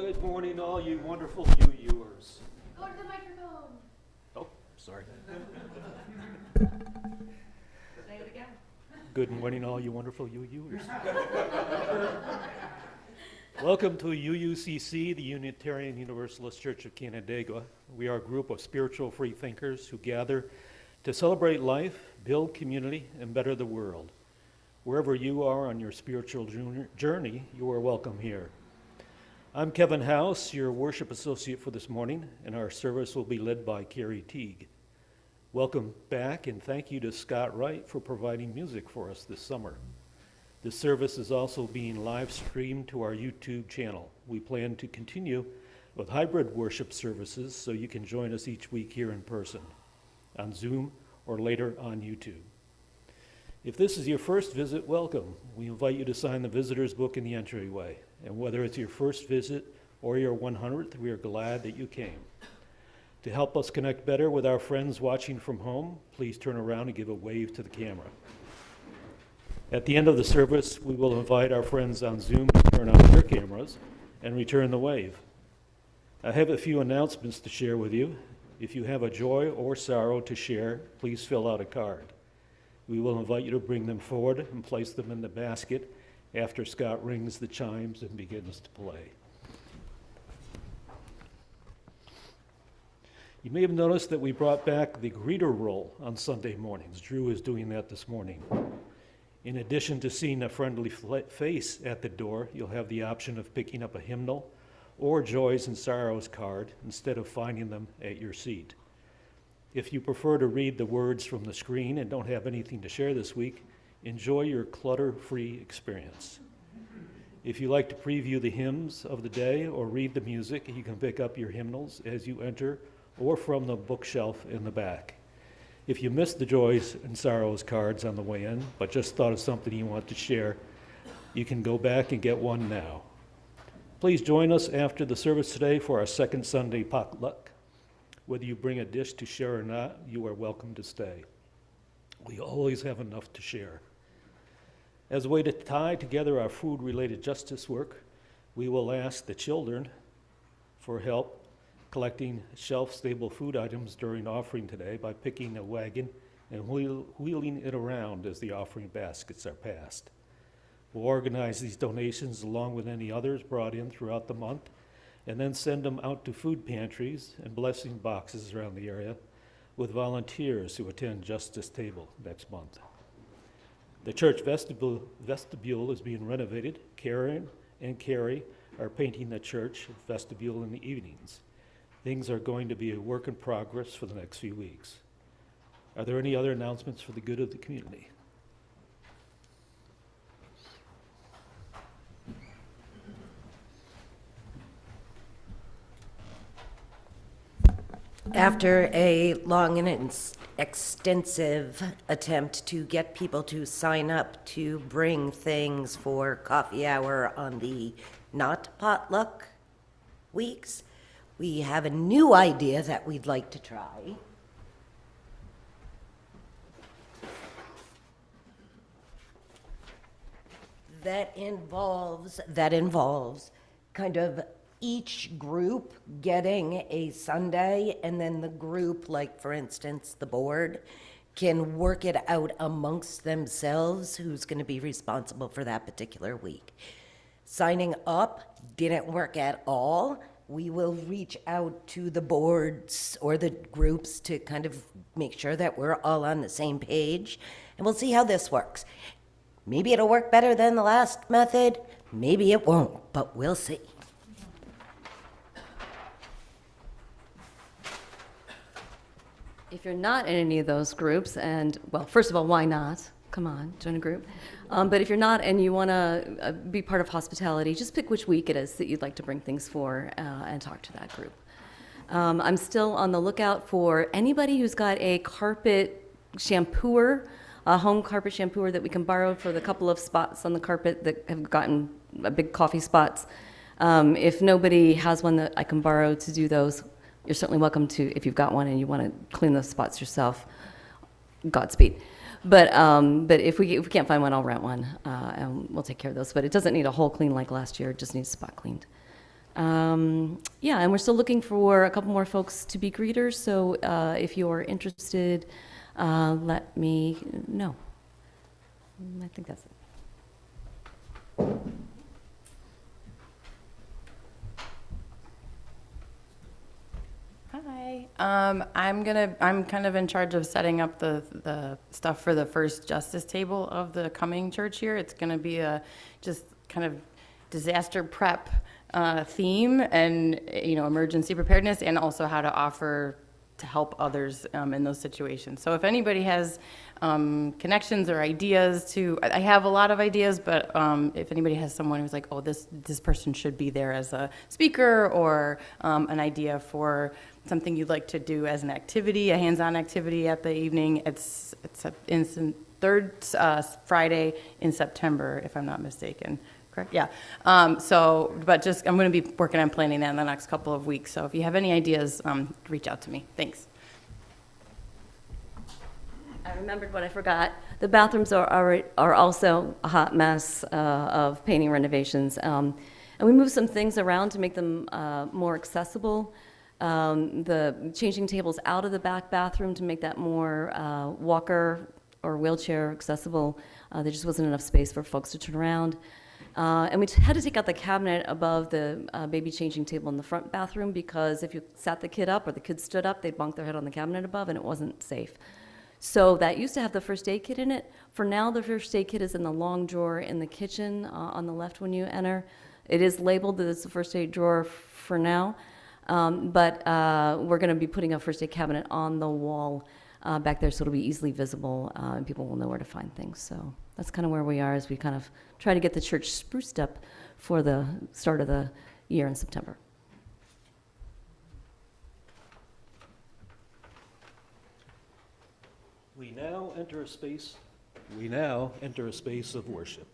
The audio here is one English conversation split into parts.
Good morning, all you wonderful UUers. Go to the microphone. Oh, sorry. Say it again. Good morning, all you wonderful UUers. Welcome to UUCC, the Unitarian Universalist Church of Canandaigua. We are a group of spiritual free thinkers who gather to celebrate life, build community, and better the world. Wherever you are on your spiritual journey, you are welcome here. I'm Kevin House, your worship associate for this morning, and our service will be led by Carrie Teague. Welcome back, and thank you to Scott Wright for providing music for us this summer. This service is also being live streamed to our YouTube channel. We plan to continue with hybrid worship services so you can join us each week here in person, on Zoom, or later on YouTube. If this is your first visit, welcome. We invite you to sign the visitor's book in the entryway. And whether it's your first visit or your 100th, we are glad that you came. To help us connect better with our friends watching from home, please turn around and give a wave to the camera. At the end of the service, we will invite our friends on Zoom to turn on their cameras and return the wave. I have a few announcements to share with you. If you have a joy or sorrow to share, please fill out a card. We will invite you to bring them forward and place them in the basket after Scott rings the chimes and begins to play. You may have noticed that we brought back the greeter role on Sunday mornings. Drew is doing that this morning. In addition to seeing a friendly face at the door, you'll have the option of picking up a hymnal or joys and sorrows card instead of finding them at your seat. If you prefer to read the words from the screen and don't have anything to share this week, enjoy your clutter-free experience. If you like to preview the hymns of the day or read the music, you can pick up your hymnals as you enter or from the bookshelf in the back. If you missed the joys and sorrows cards on the way in, but just thought of something you want to share, you can go back and get one now. Please join us after the service today for our second Sunday potluck. Whether you bring a dish to share or not, you are welcome to stay. We always have enough to share. As a way to tie together our food-related justice work, we will ask the children for help collecting shelf-stable food items during offering today by picking a wagon and wheeling it around as the offering baskets are passed. We'll organize these donations along with any others brought in throughout the month and then send them out to food pantries and blessing boxes around the area with volunteers who attend Justice Table next month. The church vestibule is being renovated. Karen and Carrie are painting the church vestibule in the evenings. Things are going to be a work in progress for the next few weeks. Are there any other announcements for the good of the community? After a long and extensive attempt to get people to sign up to bring things for coffee hour on the not potluck weeks, we have a new idea that we'd like to try. That involves kind of each group getting a Sunday, and then the group, like for instance, the board, can work it out amongst themselves who's going to be responsible for that particular week. Signing up didn't work at all. We will reach out to the boards or the groups to kind of make sure that we're all on the same page, and we'll see how this works. Maybe it'll work better than the last method, maybe it won't, but we'll see. If you're not in any of those groups, and, well, first of all, why not? Come on, join a group. But if you're not and you want to be part of hospitality, just pick which week it is that you'd like to bring things for and talk to that group. I'm still on the lookout for anybody who's got a carpet shampooer, a home carpet shampooer that we can borrow for the couple of spots on the carpet that have gotten big coffee spots. If nobody has one that I can borrow to do those, you're certainly welcome to, if you've got one and you want to clean those spots yourself, Godspeed. But if we can't find one, I'll rent one, and we'll take care of those. But it doesn't need a whole clean like last year. It just needs a spot cleaned. Yeah, and we're still looking for a couple more folks to be greeters, so if you're interested, let me know. I think that's it. Hi. I'm kind of in charge of setting up the stuff for the first justice table of the coming church year. It's gonna be a just kind of disaster prep theme and, emergency preparedness, and also how to offer to help others in those situations. So if anybody has connections or ideas I have a lot of ideas, but if anybody has someone who's like, oh, this person should be there as a speaker, or an idea for something you'd like to do as an activity, a hands-on activity at the evening, it's a third Friday in September, if I'm not mistaken. Correct? Yeah. But I'm going to be working on planning that in the next couple of weeks. So if you have any ideas, reach out to me. Thanks. I remembered what I forgot. The bathrooms are also a hot mess of painting renovations. And we moved some things around to make them more accessible. The changing tables out of the back bathroom to make that more walker or wheelchair accessible. There just wasn't enough space for folks to turn around. And we had to take out the cabinet above the baby changing table in the front bathroom, because if you sat the kid up or the kid stood up, they'd bonk their head on the cabinet above, and it wasn't safe. So that used to have the first aid kit in it. For now, the first aid kit is in the long drawer in the kitchen on the left when you enter. It is labeled that it's the first aid drawer for now, but we're going to be putting a first aid cabinet on the wall back there, so it'll be easily visible, and people will know where to find things. So that's kind of where we are as we kind of try to get the church spruced up for the start of the year in September. We now enter a space of worship.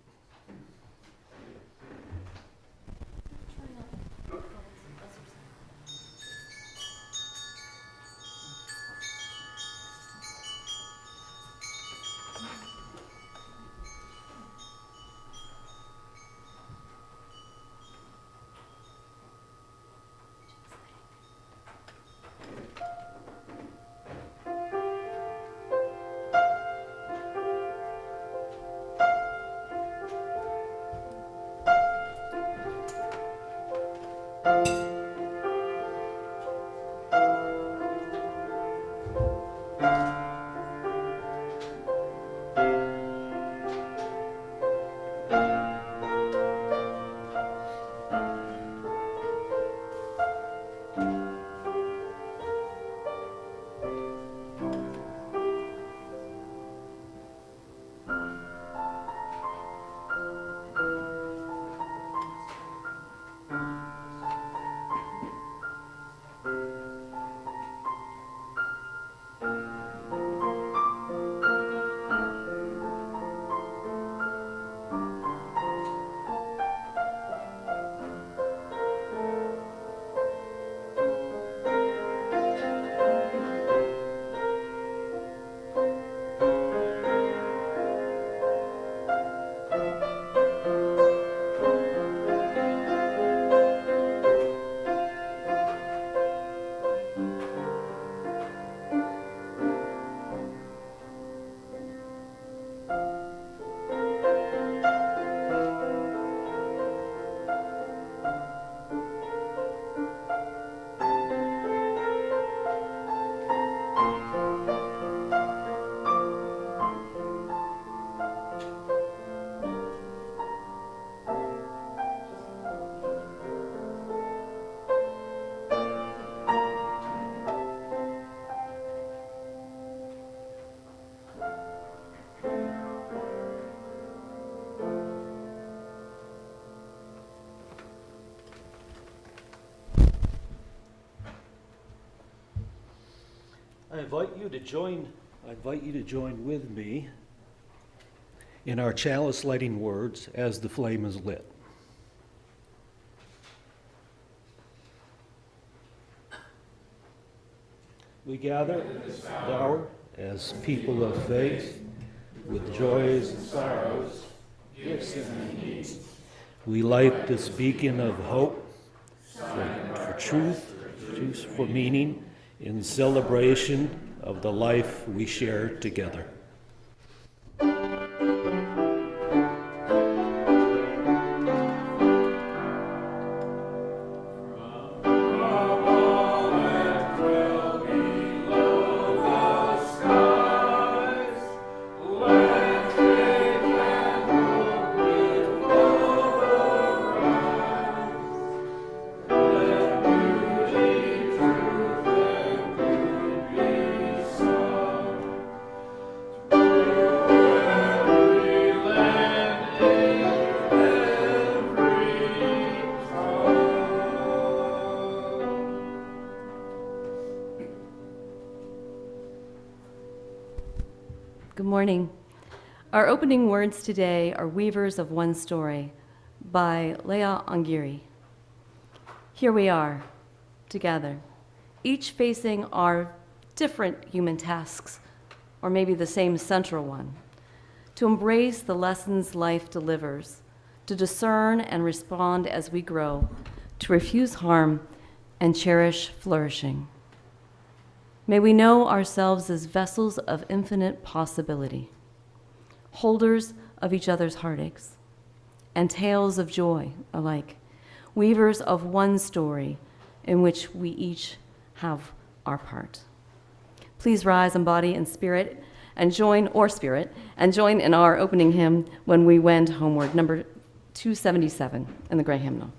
I invite you to join with me in our chalice lighting words as the flame is lit. We gather in this hour as people of faith, with joys and sorrows, gifts and needs. We light this beacon of hope, for truth, for meaning, in celebration of the life we share together. Good morning. Our opening words today are Weavers of One Story by Leah Angiri. Here we are, together, each facing our different human tasks, or maybe the same central one, to embrace the lessons life delivers, to discern and respond as we grow, to refuse harm and cherish flourishing. May we know ourselves as vessels of infinite possibility, holders of each other's heartaches and tales of joy alike, weavers of one story in which we each have our part. Please rise in body and spirit and join in our opening hymn, When We Wend Homeward, number 277 in the Gray Hymnal.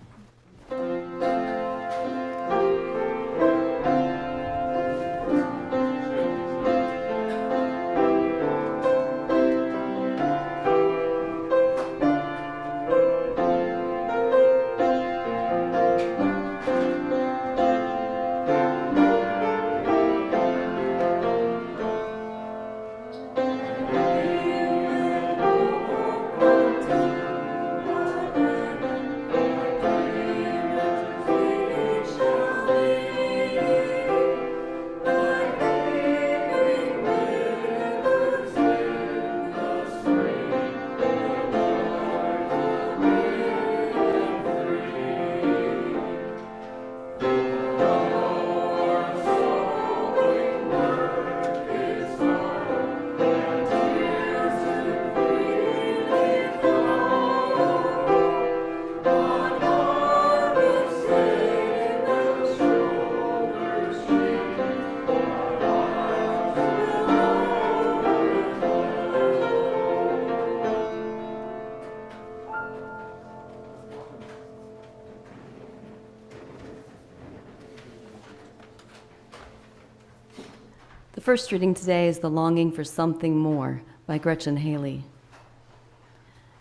The first reading today is The Longing for Something More by Gretchen Haley.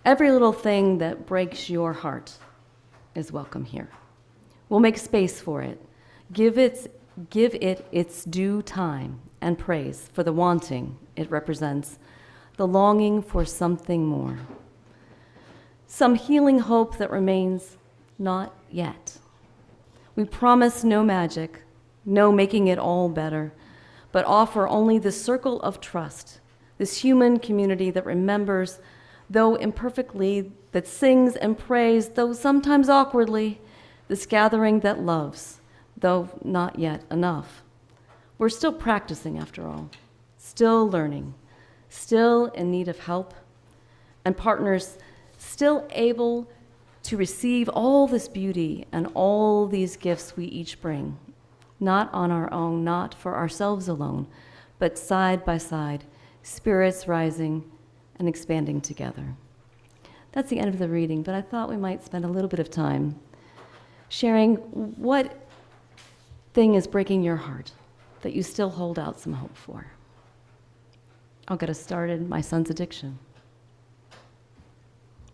Every little thing that breaks your heart is welcome here. We'll make space for it. Give it its due time and praise for the wanting it represents, the longing for something more. Some healing hope that remains not yet. We promise no magic, no making it all better, but offer only the circle of trust, this human community that remembers, though imperfectly, that sings and prays, though sometimes awkwardly, this gathering that loves, though not yet enough. We're still practicing, after all, still learning, still in need of help, and partners still able to receive all this beauty and all these gifts we each bring, not on our own, not for ourselves alone, but side by side, spirits rising and expanding together. That's the end of the reading, but I thought we might spend a little bit of time sharing what thing is breaking your heart that you still hold out some hope for. I'll get us started. My son's addiction.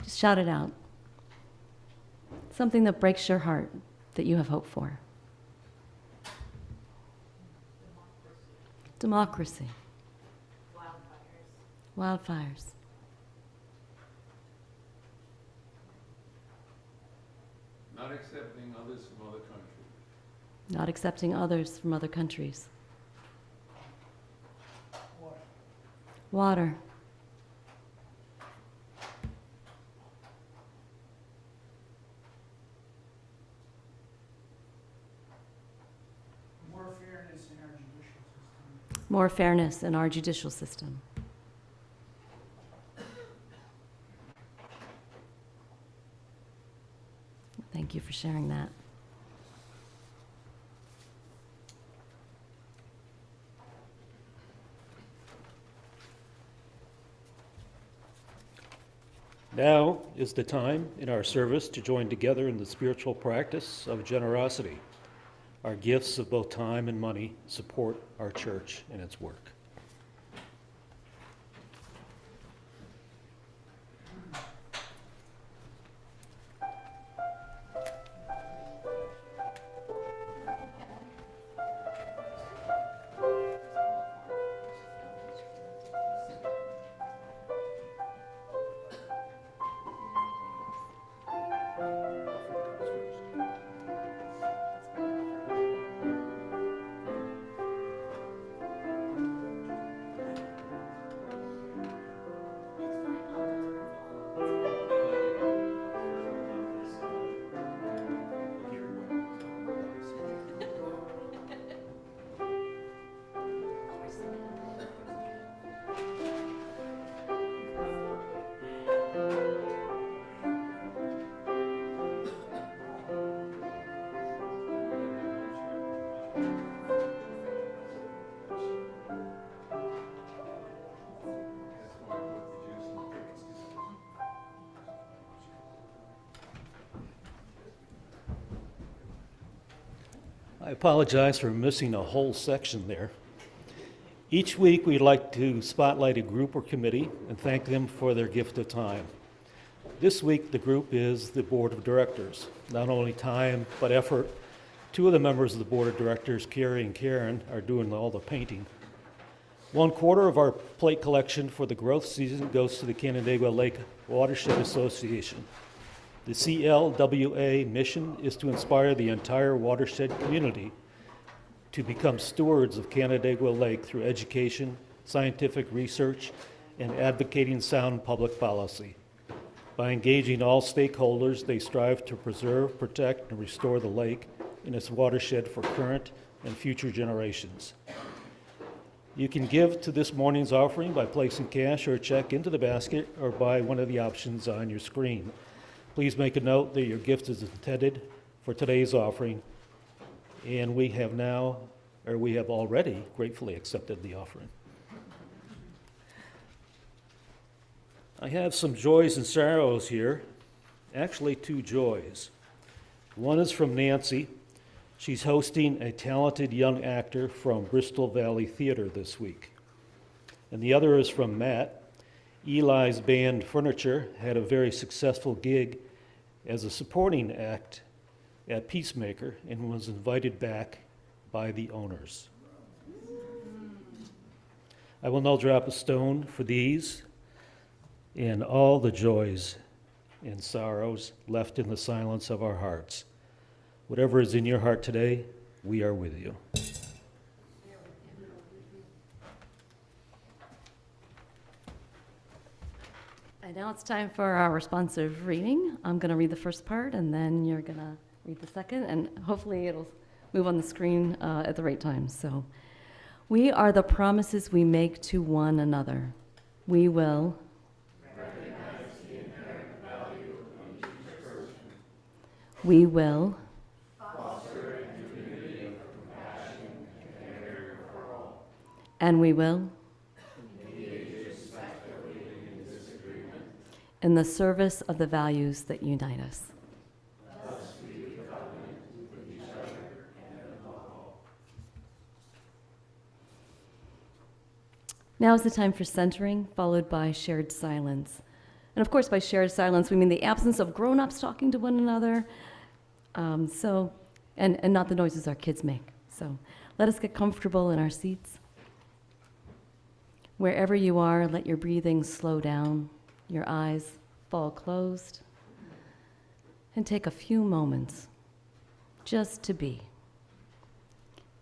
Just shout it out. Something that breaks your heart that you have hope for. Democracy. Wildfires. Not accepting others from other countries. Not accepting others from other countries. Water. more fairness in our judicial system. Thank you for sharing that. Now is the time in our service to join together in the spiritual practice of generosity. Our gifts of both time and money support our church in its work. I apologize for missing a whole section there. Each week, we'd like to spotlight a group or committee and thank them for their gift of time. This week, the group is the Board of Directors. Not only time, but effort. Two of the members of the Board of Directors, Carrie and Karen, are doing all the painting. 1/4 of our plate collection for the growth season goes to the Canandaigua Lake Watershed Association. The CLWA mission is to inspire the entire watershed community to become stewards of Canandaigua Lake through education, scientific research, and advocating sound public policy. By engaging all stakeholders, they strive to preserve, protect, and restore the lake and its watershed for current and future generations. You can give to this morning's offering by placing cash or a check into the basket or by one of the options on your screen. Please make a note that your gift is intended for today's offering, and we have already gratefully accepted the offering. I have some joys and sorrows here, actually 2 joys. One is from Nancy. She's hosting a talented young actor from Bristol Valley Theater this week. And the other is from Matt. Eli's band Furniture had a very successful gig as a supporting act at Peacemaker and was invited back by the owners. I will now drop a stone for these and all the joys and sorrows left in the silence of our hearts. Whatever is in your heart today, we are with you. And now it's time for our responsive reading. I'm going to read the first part, and then you're going to read the second, and hopefully it'll move on the screen at the right time. So, we are the promises we make to one another. We will recognize the inherent value of each person. We will foster a community of compassion and care for all. And we will in the service of the values that unite us. Thus we covenant with each other and above all. Now is the time for centering, followed by shared silence. And of course, by shared silence, we mean the absence of grown-ups talking to one another, and not the noises our kids make. So let us get comfortable in our seats. Wherever you are, let your breathing slow down. Your eyes fall closed, and take a few moments just to be.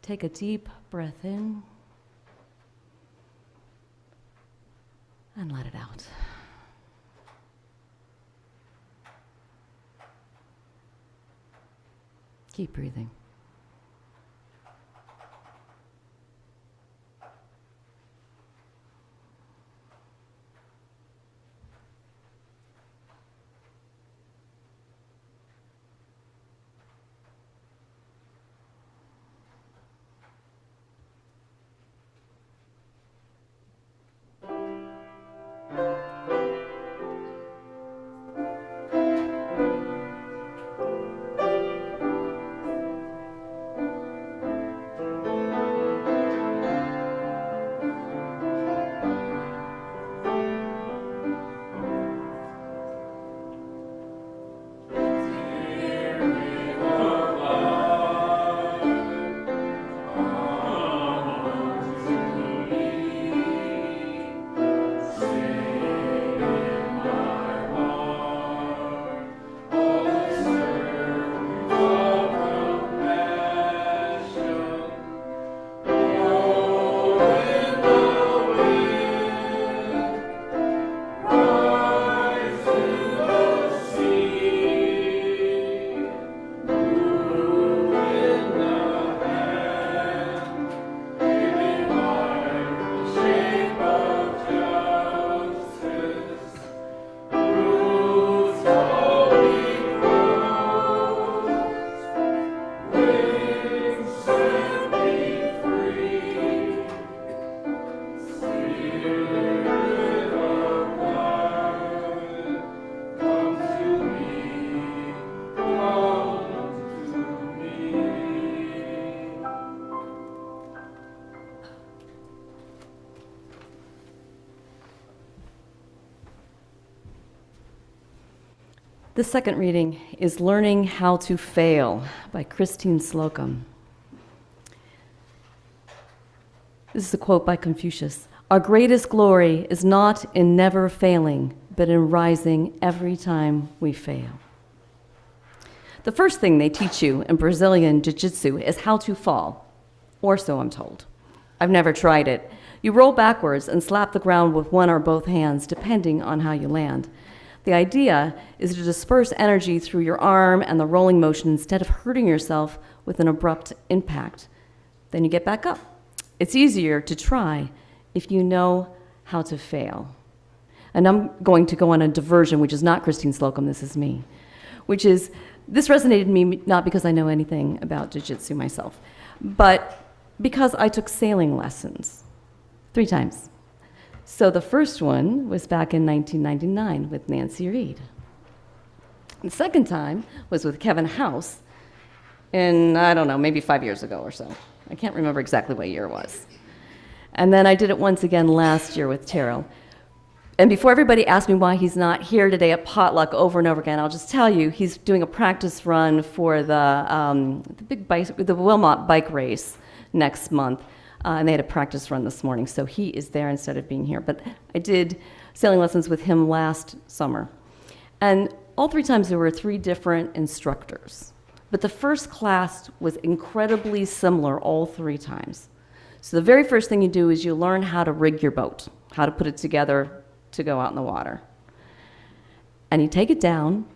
Take a deep breath in and let it out. Keep breathing. The second reading is Learning How to Fail by Christine Slocum. This is a quote by Confucius. Our greatest glory is not in never failing, but in rising every time we fail. The first thing they teach you in Brazilian Jiu-Jitsu is how to fall, or so I'm told. I've never tried it. You roll backwards and slap the ground with one or both hands, depending on how you land. The idea is to disperse energy through your arm and the rolling motion instead of hurting yourself with an abrupt impact. Then you get back up. It's easier to try if you know how to fail. And I'm going to go on a diversion, which is not Christine Slocum, this is me, which is, this resonated with me not because I know anything about jiu-jitsu myself, but because I took sailing lessons 3 times. So the first one was back in 1999 with Nancy Reed. The second time was with Kevin House in, I don't know, maybe 5 years ago or so. I can't remember exactly what year it was. And then I did it once again last year with Terrell. And before everybody asks me why he's not here today at potluck over and over again, I'll just tell you he's doing a practice run for the Wilmot bike race next month. And they had a practice run this morning, so he is there instead of being here. But I did sailing lessons with him last summer. And all 3 times there were 3 different instructors. But the first class was incredibly similar all 3 times. So the very first thing you do is you learn how to rig your boat, how to put it together to go out in the water. And you take it down,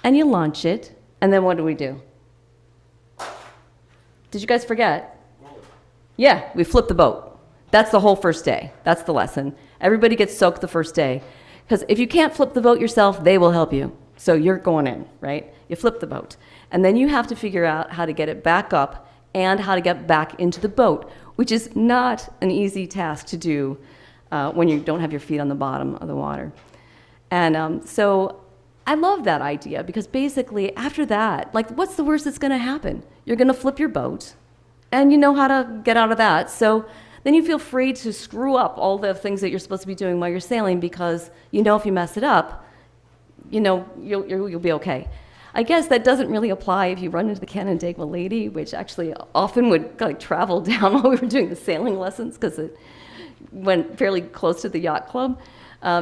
and you launch it, and then what do? Did you guys forget? Yeah, we flip the boat. That's the whole first day. That's the lesson. Everybody gets soaked the first day. Because if you can't flip the boat yourself, they will help you. So you're going in, right? You flip the boat. And then you have to figure out how to get it back up and how to get back into the boat, which is not an easy task to do when you don't have your feet on the bottom of the water. And so I love that idea because basically after that, like what's the worst that's going to happen? You're going to flip your boat. And you know how to get out of that. So then you feel free to screw up all the things that you're supposed to be doing while you're sailing because you know if you mess it up, you know, you'll be okay. I guess that doesn't really apply if you run into the Canandaigua lady, which actually often would like travel down while we were doing the sailing lessons because it went fairly close to the yacht club.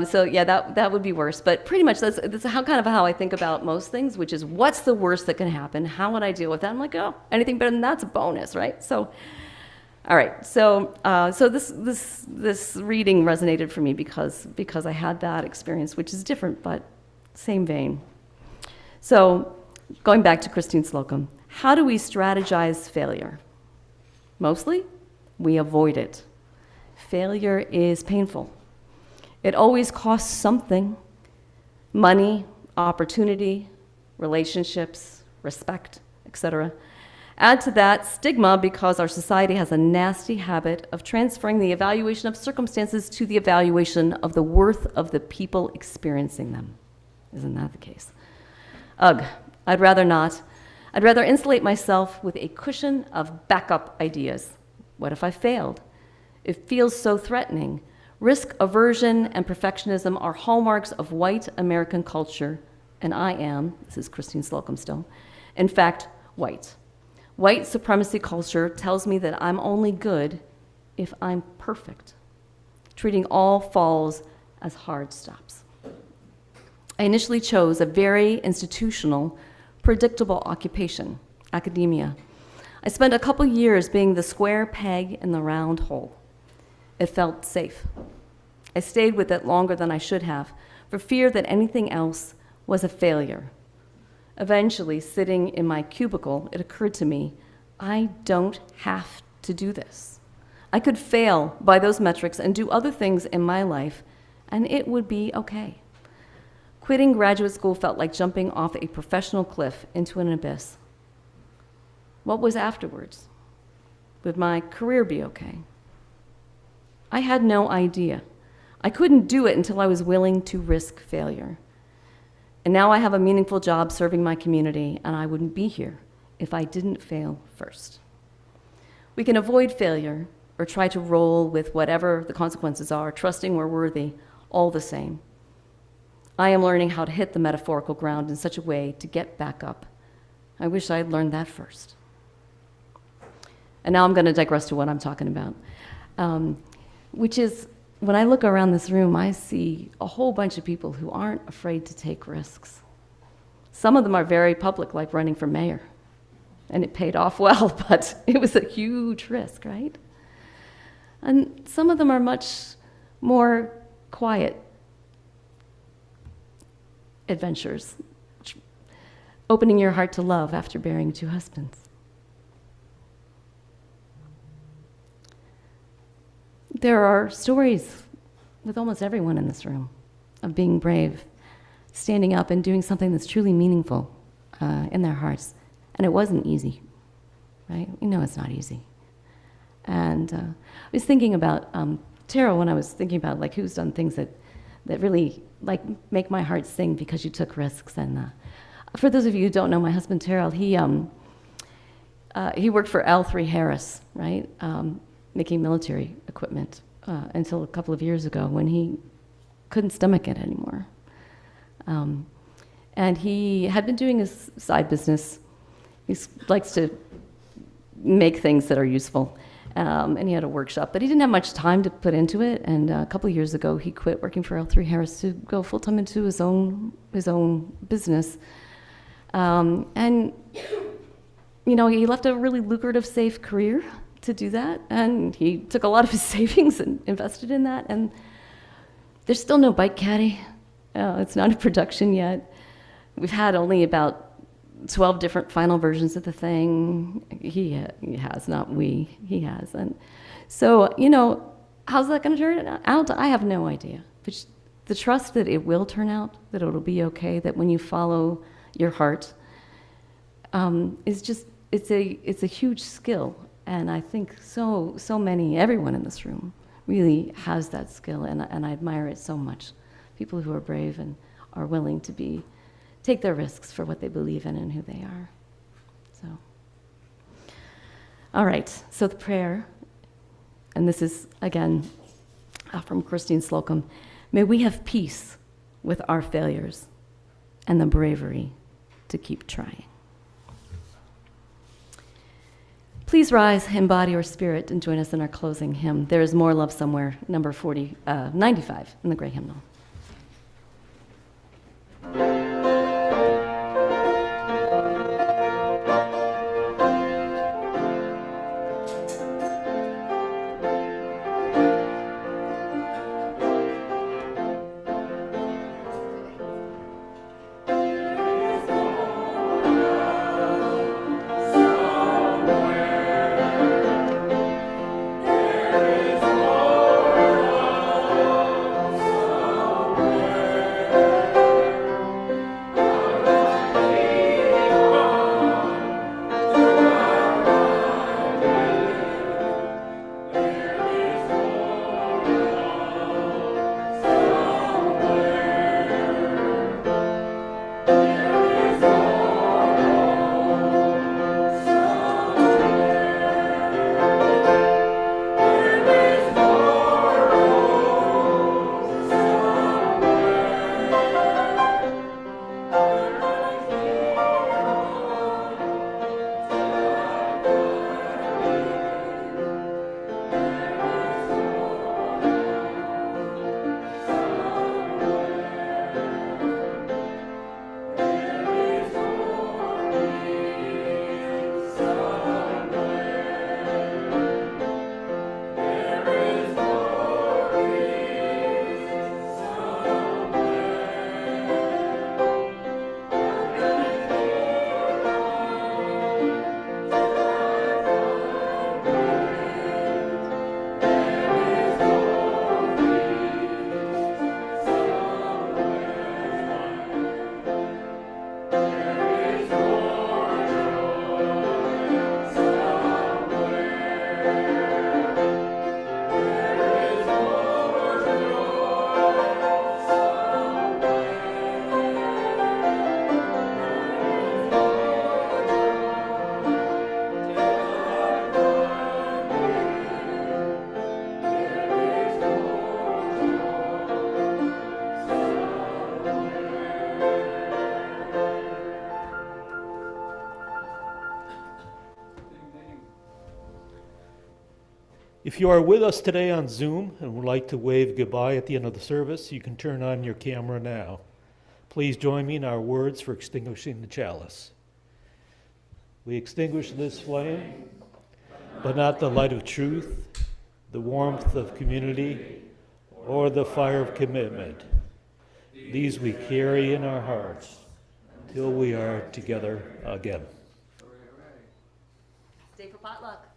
So yeah, that would be worse. But pretty much that's how I think about most things, which is what's the worst that can happen? How would I deal with that? I'm like, oh, anything better than that's a bonus, right? So, all right. So this reading resonated for me because I had that experience, which is different, but same vein. So going back to Christine Slocum, how do we strategize failure? Mostly, we avoid it. Failure is painful. It always costs something: money, opportunity, relationships, respect, etc. Add to that stigma because our society has a nasty habit of transferring the evaluation of circumstances to the evaluation of the worth of the people experiencing them. Isn't that the case? Ugh, I'd rather not. I'd rather insulate myself with a cushion of backup ideas. What if I failed? It feels so threatening. Risk aversion and perfectionism are hallmarks of white American culture, and I am, this is Christine Slocum still, in fact, white. White supremacy culture tells me that I'm only good if I'm perfect, treating all falls as hard stops. I initially chose a very institutional, predictable occupation, academia. I spent a couple years being the square peg in the round hole. It felt safe. I stayed with it longer than I should have, for fear that anything else was a failure. Eventually, sitting in my cubicle, it occurred to me, I don't have to do this. I could fail by those metrics and do other things in my life, and it would be okay. Quitting graduate school felt like jumping off a professional cliff into an abyss. What was afterwards? Would my career be okay? I had no idea. I couldn't do it until I was willing to risk failure. And now I have a meaningful job serving my community, and I wouldn't be here if I didn't fail first. We can avoid failure or try to roll with whatever the consequences are, trusting we're worthy, all the same. I am learning how to hit the metaphorical ground in such a way to get back up. I wish I had learned that first. And now I'm going to digress to what I'm talking about, which is when I look around this room, I see a whole bunch of people who aren't afraid to take risks. Some of them are very public, like running for mayor. And it paid off well, but it was a huge risk, right? And some of them are much more quiet adventures, opening your heart to love after bearing 2 husbands. There are stories with almost everyone in this room of being brave, standing up and doing something that's truly meaningful in their hearts. And it wasn't easy, right? We know it's not easy. And I was thinking about Tara when I was thinking about like who's done things that really like make my heart sing because you took risks. And for those of you who don't know, my husband Terrell, he worked for L3 Harris, right? Making military equipment until a couple of years ago when he couldn't stomach it anymore. And he had been doing his side business. He likes to make things that are useful. And he had a workshop, but he didn't have much time to put into it. And a couple of years ago, he quit working for L3 Harris to go full-time into his own business. And, you know, he left a really lucrative, safe career to do that. And he took a lot of his savings and invested in that. And there's still no bike caddy. It's not in production yet. We've had only about 12 different final versions of the thing. He has, not we. He has. And so, you know, how's that going to turn out? I have no idea. But the trust that it will turn out, that it'll be okay, that when you follow your heart, is just, it's a huge skill. And I think so many, everyone in this room really has that skill, and I admire it so much. People who are brave and are willing to take their risks for what they believe in and who they are. So, all right, so the prayer, and this is, again, from Christine Slocum. May we have peace with our failures and the bravery to keep trying. Please rise in body or spirit and join us in our closing hymn, There Is More Love Somewhere, number 95 in the Gray Hymnal. There is more love If you are with us today on Zoom and would like to wave goodbye at the end of the service, you can turn on your camera now. Please join me in our words for extinguishing the chalice. We extinguish this flame, but not the light of truth, the warmth of community, or the fire of commitment. These we carry in our hearts till we are together again. Stay for potluck.